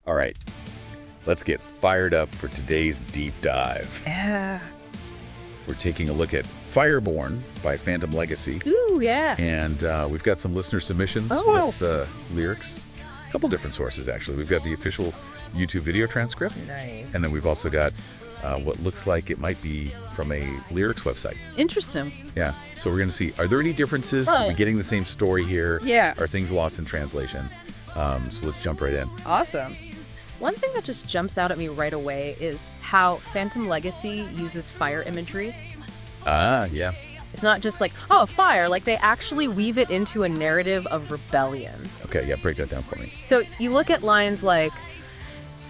All right, let's get fired up for today's deep dive. Yeah. We're taking a look at Fireborn by Phantom Legacy. Ooh, yeah. And we've got some listener submissions with lyrics. A couple different sources, actually. We've got the official YouTube video transcript. Nice. And then we've also got what looks like it might be from a lyrics website. Interesting. Yeah. So we're going to see, are there any differences? Are we getting the same story here? Yeah. Are things lost in translation? So let's jump right in. Awesome. One thing that just jumps out at me right away is how Phantom Legacy uses fire imagery. Yeah. It's not just like, oh, fire. Like, they actually weave it into a narrative of rebellion. Okay, yeah, break that down for me. So you look at lines like,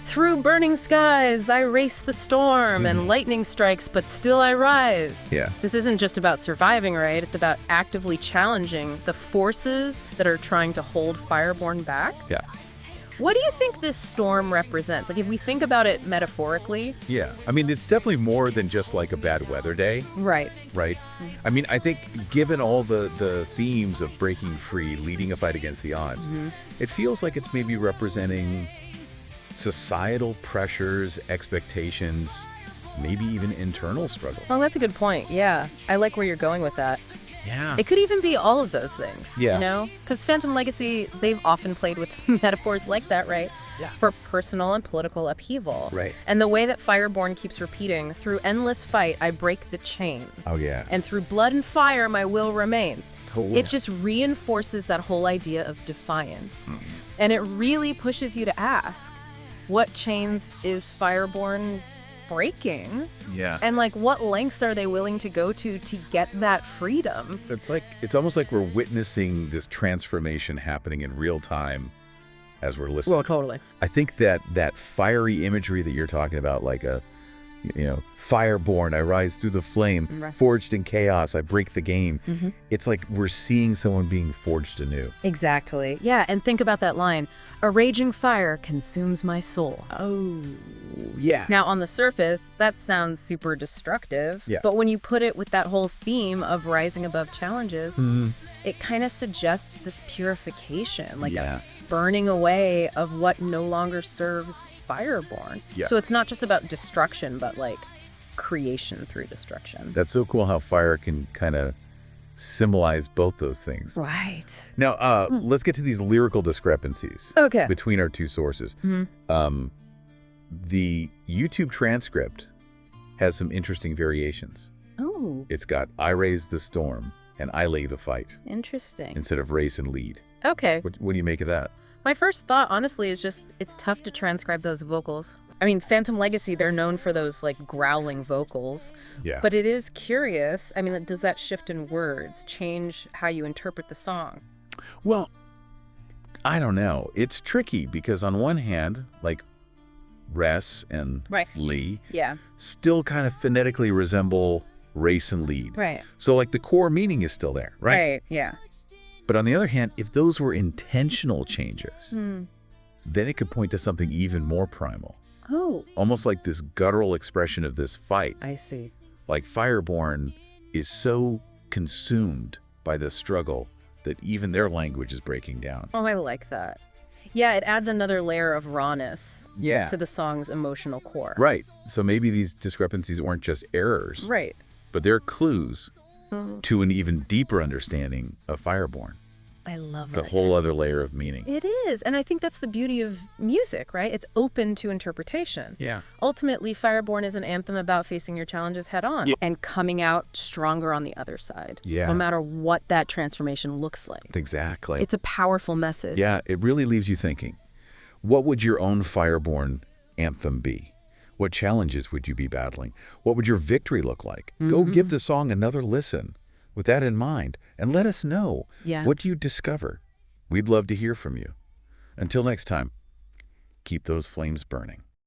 through burning skies, I race the storm, and lightning strikes, but still I rise. Yeah. This isn't just about surviving, right? It's about actively challenging the forces that are trying to hold Fireborn back. Yeah. What do you think this storm represents? Like, if we think about it metaphorically. Yeah. I mean, it's definitely more than just like a bad weather day. Right. Right? I mean, I think given all the themes of breaking free, leading a fight against the odds, it feels like it's maybe representing societal pressures, expectations, maybe even internal struggles. Oh, that's a good point. Yeah. I like where you're going with that. Yeah. It could even be all of those things. Yeah. You know? Because Phantom Legacy, they've often played with metaphors like that, right? Yeah. For personal and political upheaval. Right. And the way that Fireborn keeps repeating, through endless fight, I break the chain. Oh, yeah. And through blood and fire, my will remains. Oh, yeah. It just reinforces that whole idea of defiance. And it really pushes you to ask, what chains is Fireborn breaking? Yeah. And like, what lengths are they willing to go to get that freedom? It's almost like we're witnessing this transformation happening in real time as we're listening. Well, totally. I think that fiery imagery that you're talking about, like Fireborn, I rise through the flame, Right. forged in chaos, I break the game. It's like we're seeing someone being forged anew. Exactly. Yeah, and think about that line, a raging fire consumes my soul. Oh, yeah. Now, on the surface, that sounds super destructive. Yeah. But when you put it with that whole theme of rising above challenges, it kind of suggests this purification, like Yeah. a burning away of what no longer serves Fireborn. Yeah. So it's not just about destruction, but like creation through destruction. That's so cool how fire can kind of symbolize both those things. Right. Now, let's get to these lyrical discrepancies Okay. between our two sources. The YouTube transcript has some interesting variations. Oh, It's got I raise the storm and I lay the fight interesting. instead of race and lead. Okay. What do you make of that? My first thought, honestly, is just it's tough to transcribe those vocals. I mean, Phantom Legacy, they're known for those like growling vocals, Yeah. but it is curious. I mean, does that shift in words change how you interpret the song? Well, I don't know. It's tricky because on one hand, like Res and Right. Lee Yeah. still kind of phonetically resemble race and lead. Right. So like the core meaning is still there, right? Yeah. But on the other hand, if those were intentional changes, then it could point to something even more primal. Oh, Almost like this guttural expression of this fight. I see. Like Fireborn is so consumed by this struggle that even their language is breaking down. Oh, I like that. Yeah, it adds another layer of rawness Yeah. to the song's emotional core. Right. So maybe these discrepancies weren't just errors, Right. but they're clues to an even deeper understanding of Fireborn. I love The that. whole other layer of meaning. It is. And I think that's the beauty of music, right? It's open to interpretation. Yeah. Ultimately, Fireborn is an anthem about facing your challenges head on and coming out stronger on the other side. Yeah. No matter what that transformation looks like. Exactly. It's a powerful message. Yeah, it really leaves you thinking. What would your own Fireborn anthem be? What challenges would you be battling? What would your victory look like? Go give the song another listen with that in mind, and let us know. Yeah. What do you discover? We'd love to hear from you. Until next time, keep those flames burning.